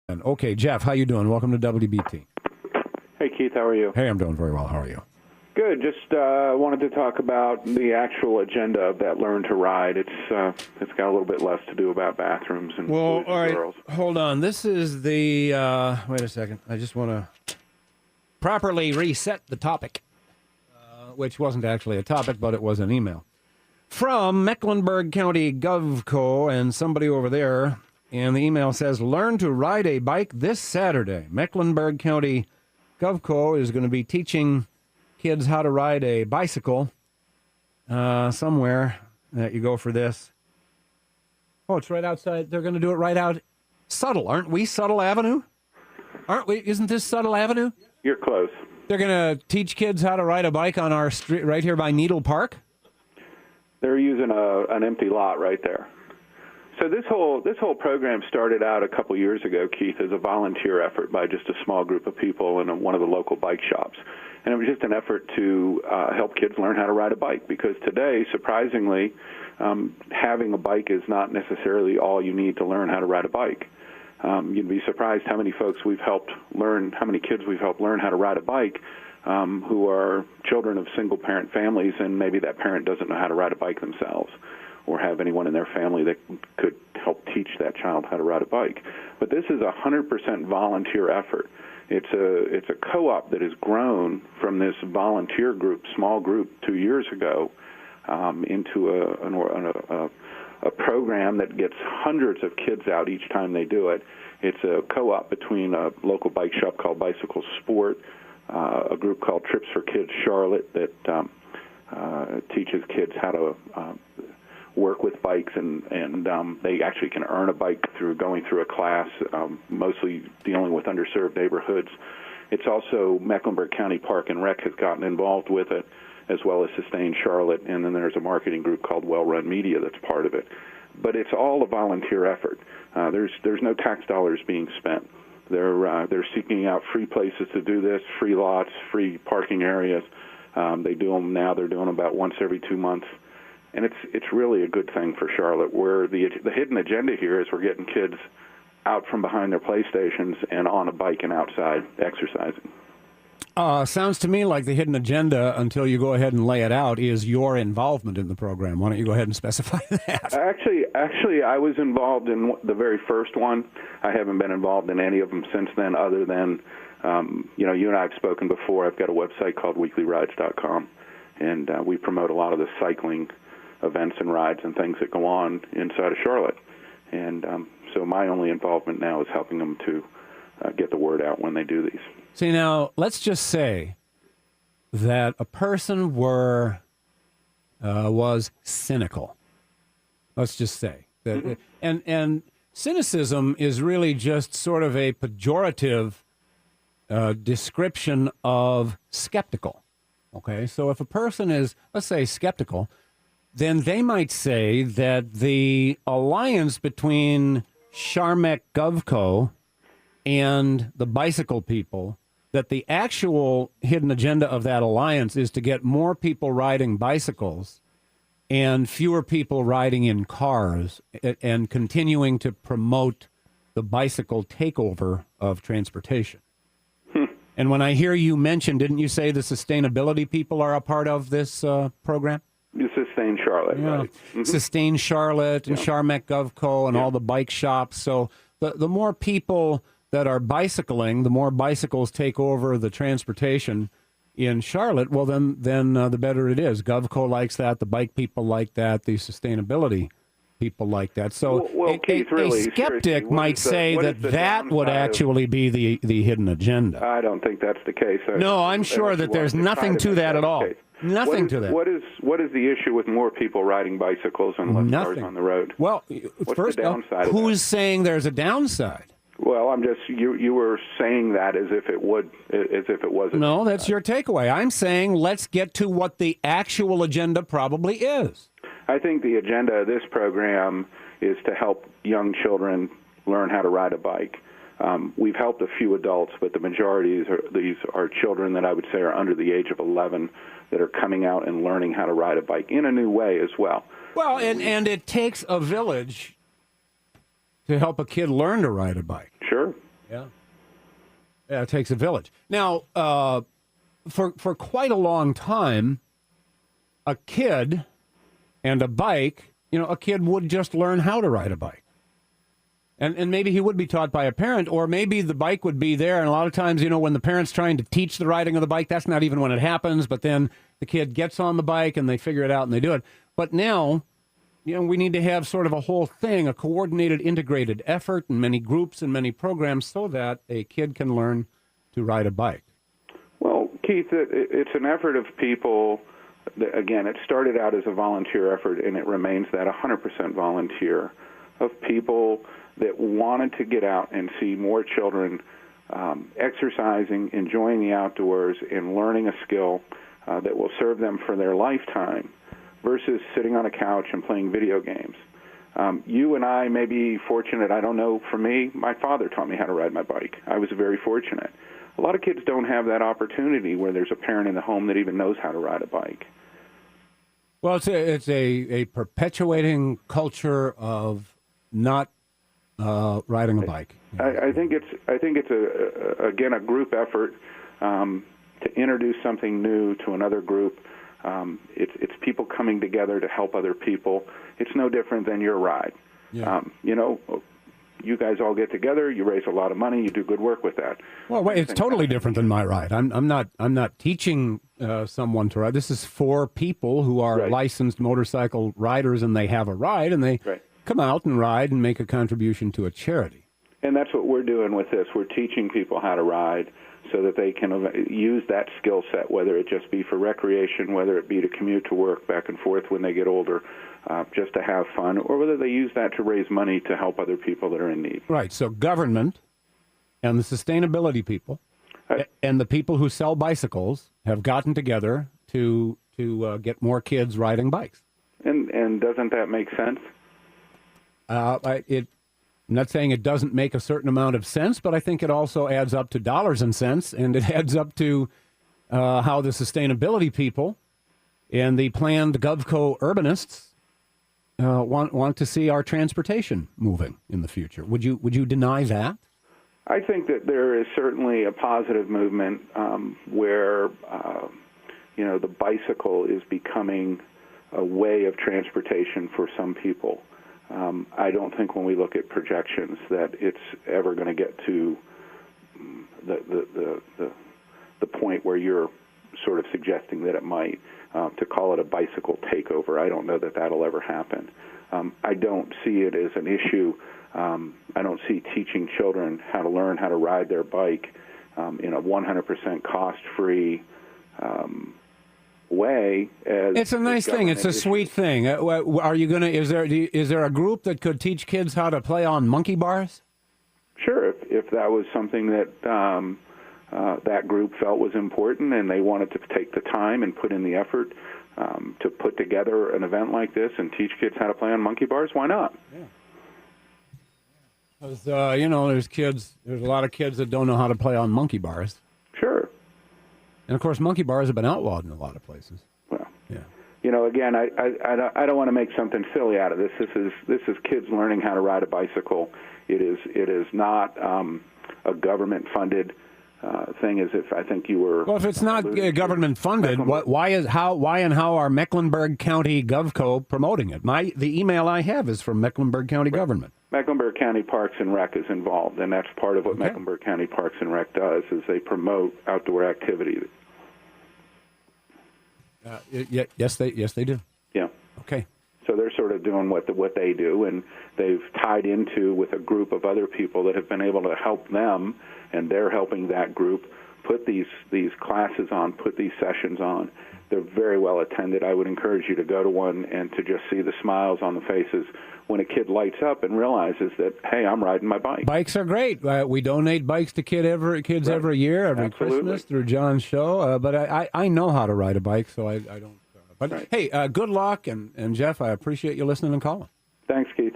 Okay, Jeff, how you doing? Welcome to WBT. Hey, Keith, how are you? Hey, I'm doing very well. How are you? Good. Just wanted to talk about the actual agenda of that Learn to Ride. It's got a little bit less to do about bathrooms and boys and girls. Hold on. This is the, wait a second. I just want to properly reset the topic, which wasn't actually a topic, but it was an email. From Mecklenburg County Govco and somebody over there, and the email says, learn to ride a bike this Saturday. Mecklenburg County Govco is going to be teaching kids how to ride a bicycle somewhere that you go for this. Oh, it's right outside. They're going to do it right out. Subtle, aren't we? Subtle Avenue? Aren't we? Isn't this Subtle Avenue? You're close. They're going to teach kids how to ride a bike on our street right here by Needle Park? They're using an empty lot right there. So this whole program started out a couple years ago, Keith, as a volunteer effort by just a small group of people in one of the local bike shops. And it was just an effort to help kids learn how to ride a bike, because today, surprisingly, having a bike is not necessarily all you need to learn how to ride a bike. You'd be surprised how many kids we've helped learn how to ride a bike who are children of single-parent families, and maybe that parent doesn't know how to ride a bike themselves or have anyone in their family that could help teach that child how to ride a bike. But this is a 100% volunteer effort. It's a co-op that has grown from this volunteer group, small group 2 years ago, into a program that gets hundreds of kids out each time they do it. It's a co-op between a local bike shop called Bicycle Sport, a group called Trips for Kids Charlotte that teaches kids how to work with bikes, and they actually can earn a bike through going through a class, mostly dealing with underserved neighborhoods. It's also Mecklenburg County Park and Rec has gotten involved with it, as well as Sustain Charlotte, and then there's a marketing group called Well Run Media that's part of it. But it's all a volunteer effort. There's no tax dollars being spent. They're seeking out free places to do this, free lots, free parking areas. They do them now. They're doing them about once every 2 months. And it's really a good thing for Charlotte, where the hidden agenda here is we're getting kids out from behind their PlayStations and on a bike and outside exercising. Sounds to me like the hidden agenda, until you go ahead and lay it out, is your involvement in the program. Why don't you go ahead and specify that? Actually, I was involved in the very first one. I haven't been involved in any of them since then, other than, you and I have spoken before. I've got a website called weeklyrides.com, and we promote a lot of the cycling events and rides and things that go on inside of Charlotte. And so my only involvement now is helping them to get the word out when they do these. See, now, let's just say that a person was cynical. Let's just say that, mm-hmm. and cynicism is really just sort of a pejorative description of skeptical. Okay, so if a person is, let's say, skeptical, then they might say that the alliance between Charmec Govco and the bicycle people, that the actual hidden agenda of that alliance is to get more people riding bicycles and fewer people riding in cars, and continuing to promote the bicycle takeover of transportation. And when I hear you mention, didn't you say the sustainability people are a part of this program? Sustain Charlotte, yeah. Right? Mm-hmm. Sustain Charlotte and Charmec Govco and all the bike shops. So the more people that are bicycling, the more bicycles take over the transportation in Charlotte, well, then the better it is. Govco likes that. The bike people like that. The sustainability people like that. So Keith, a skeptic might say that would actually be the hidden agenda. I don't think that's the case. No, I'm sure that there's nothing to that at all. Nothing to that. What is the issue with more people riding bicycles and less cars on the road? Well, what's the downside? Who's saying there's a downside? Well, I'm just you were saying that as if it wasn't. No, that's your takeaway. I'm saying let's get to what the actual agenda probably is. I think the agenda of this program is to help young children learn how to ride a bike. We've helped a few adults, but the majority these are children that I would say are under the age of 11 that are coming out and learning how to ride a bike in a new way as well. Well, and it takes a village to help a kid learn to ride a bike. Sure. Yeah, it takes a village. Now, for quite a long time, a kid and a bike, a kid would just learn how to ride a bike. And maybe he would be taught by a parent, or maybe the bike would be there. And a lot of times, when the parent's trying to teach the riding of the bike, that's not even when it happens. But then the kid gets on the bike and they figure it out and they do it. But now, we need to have sort of a whole thing, a coordinated, integrated effort and many groups and many programs so that a kid can learn to ride a bike. Well, Keith, it's an effort of people. Again, it started out as a volunteer effort, and it remains that 100% volunteer of people that wanted to get out and see more children exercising, enjoying the outdoors, and learning a skill that will serve them for their lifetime versus sitting on a couch and playing video games. You and I may be fortunate. I don't know. For me, my father taught me how to ride my bike. I was very fortunate. A lot of kids don't have that opportunity where there's a parent in the home that even knows how to ride a bike. Well, it's a perpetuating culture of not riding a bike. I think it's a group effort to introduce something new to another group. It's people coming together to help other people. It's no different than your ride. Yeah. You guys all get together. You raise a lot of money. You do good work with that. Well, it's totally different than my ride. I'm not teaching someone to ride. This is for people who are licensed motorcycle riders, and they have a ride, and they come out and ride and make a contribution to a charity. And that's what we're doing with this. We're teaching people how to ride so that they can use that skill set, whether it just be for recreation, whether it be to commute to work back and forth when they get older, just to have fun, or whether they use that to raise money to help other people that are in need. Right. So government and the sustainability people and the people who sell bicycles have gotten together to get more kids riding bikes. And doesn't that make sense? I'm not saying it doesn't make a certain amount of sense, but I think it also adds up to dollars and cents, and it adds up to how the sustainability people and the planned Govco urbanists want to see our transportation moving in the future. Would you deny that? I think that there is certainly a positive movement where the bicycle is becoming a way of transportation for some people. I don't think when we look at projections that it's ever going to get to the point where you're sort of suggesting that it might. To call it a bicycle takeover, I don't know that that'll ever happen. I don't see it as an issue. I don't see teaching children how to learn how to ride their bike in a 100% cost-free way. It's a nice thing. It's a sweet thing. Are you gonna? Is there a group that could teach kids how to play on monkey bars? Sure, if that was something that that group felt was important, and they wanted to take the time and put in the effort to put together an event like this and teach kids how to play on monkey bars, why not? Yeah. Because there's a lot of kids that don't know how to play on monkey bars. Sure. And of course, monkey bars have been outlawed in a lot of places. Well, yeah. Again, I don't want to make something silly out of this. This is kids learning how to ride a bicycle. It is not a government-funded thing. As if I think you were. Well, if it's not government-funded, why and how are Mecklenburg County Govco promoting it? The email I have is from Mecklenburg County government. Mecklenburg County Parks and Rec is involved, and that's part of what Mecklenburg County Parks and Rec does, is they promote outdoor activity. Yes, they do. Yeah. Okay. So they're sort of doing what they do, and they've tied into with a group of other people that have been able to help them, and they're helping that group put these classes on, put these sessions on. They're very well attended. I would encourage you to go to one and to just see the smiles on the faces when a kid lights up and realizes that, hey, I'm riding my bike. Bikes are great. We donate bikes to kids every year, every Christmas through John's show. But I know how to ride a bike, so I don't. But hey, good luck, and Jeff, I appreciate you listening and calling. Thanks, Keith.